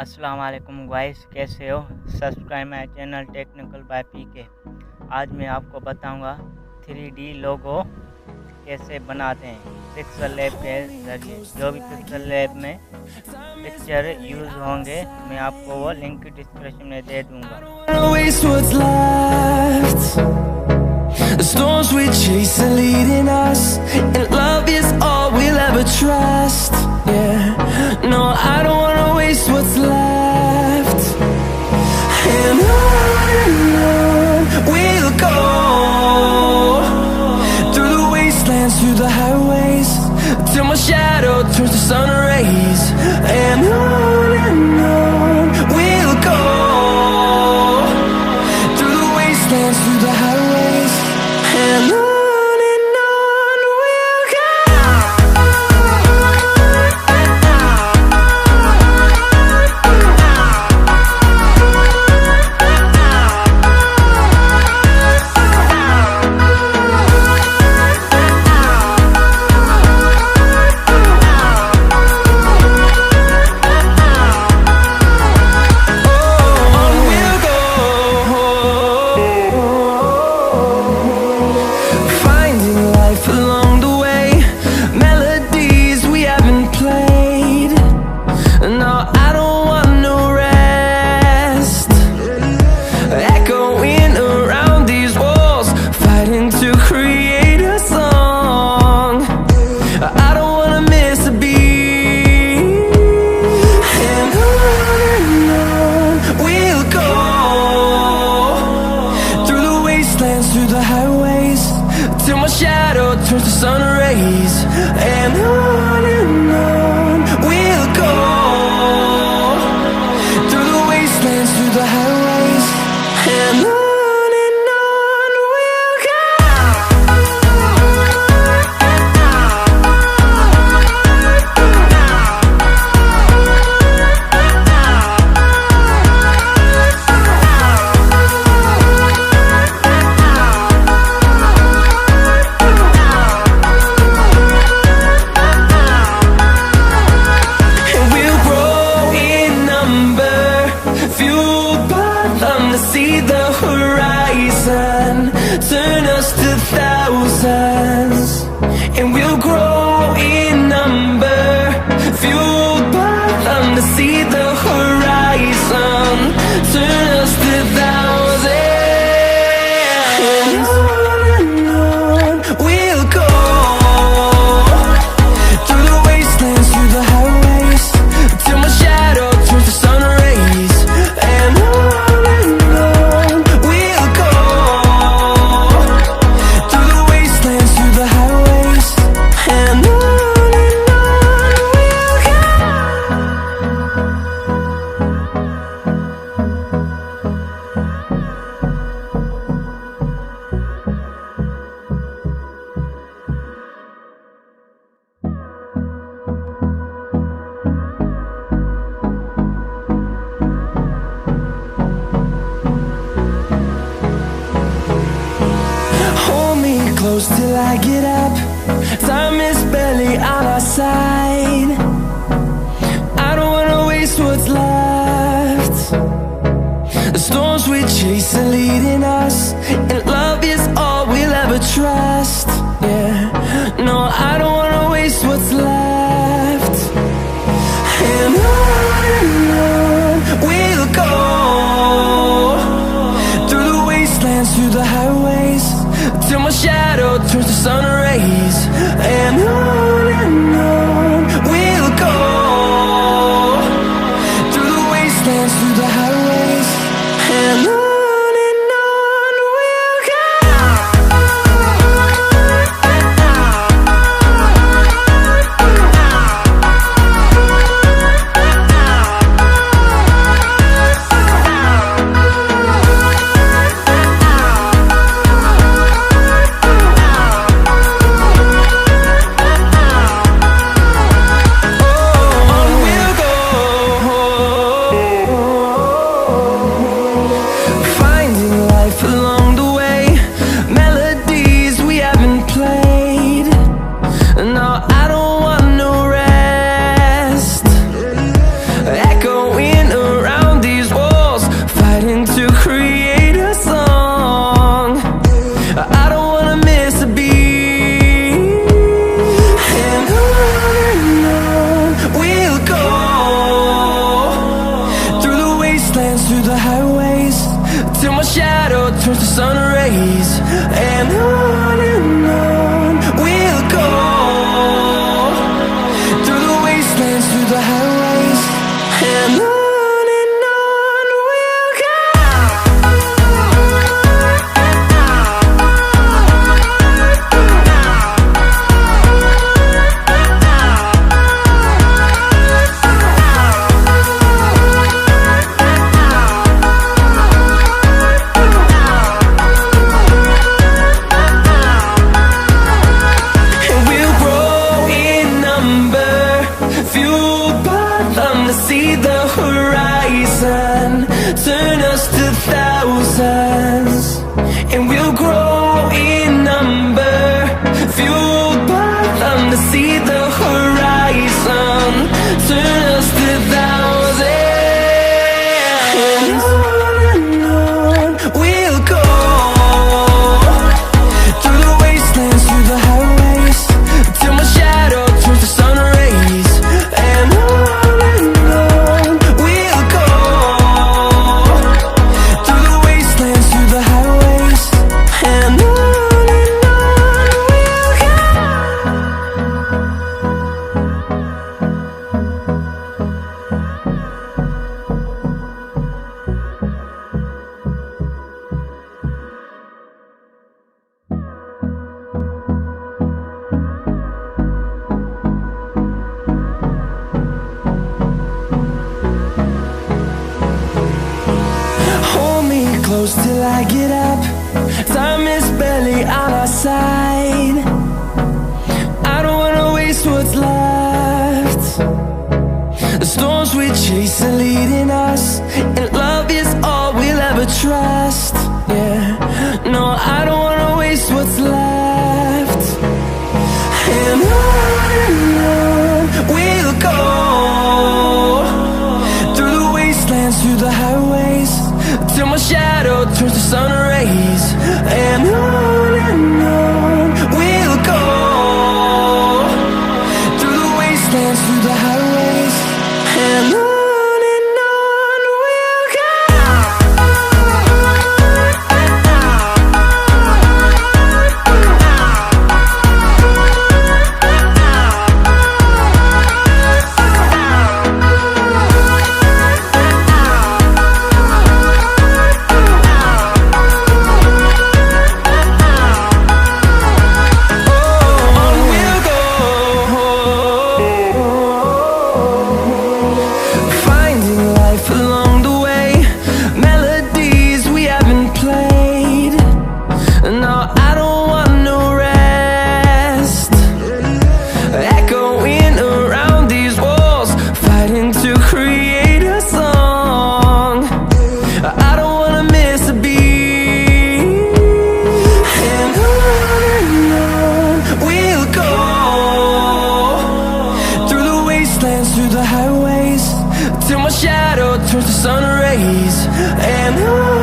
अस्सलाम वालेकुम गाइस, कैसे हो? Subscribe my channel technical by PK. आज मैं आपको बताऊंगा 3D लोगो कैसे बनाते हैं पिक्सल लैब के जरिए। जो भी पिक्सल लैब में पिक्चर यूज़ होंगे मैं आपको वो लिंक डिस्क्रिप्शन में दे दूंगा। The storms we chase are leading us, and love is all we'll ever trust. Yeah, no, I don't wanna waste what's left. And on we'll go, through the wastelands, through the highways, till my shadow turns to sun rays. And on we'll go, through the wastelands, through the highways. And on we'll go. Through the highways, till my shadow turns to sun rays. And on we'll go, through the wastelands, through the highways. And on we'll go. See the horizon, turn us to thousands, and we'll grow in number, fueled by them to see the horizon, turn us to thousands. And on we'll go, through the wastelands, through the highways, till my shadow turns to sun rays. And close till I get up. Time is barely on our side. I don't wanna waste what's left. The storms we chase are leading us, and love is all we'll ever trust. Yeah, no, I don't wanna waste what's left. And on we'll go, through the wastelands, through the highways, till my shadow turns to sun rays. And on we'll go, through the wastelands, through the highways. And on we'll turns to sun rays, and on we'll go, through the wastelands, through the highways, and on we'll go. See the horizon, turn us to thousands, and we'll grow in number, fueled by them. To see the horizon, turn us to thousands, and on we'll go, through the wastelands, through the highways, till my shadow turns to sun rays, and on close till I get up. Time is barely on our side. I don't wanna waste what's left. The storms we chase are leading us, and love is all we'll ever trust. Yeah, no, I don't wanna waste what's left. And on we'll go, through the wastelands, through the highways, till my shadow turns to sun rays, and on we'll go, through the wastelands, through the highways, and on we'll go. Through the highways, till my shadow turns to sun rays, and on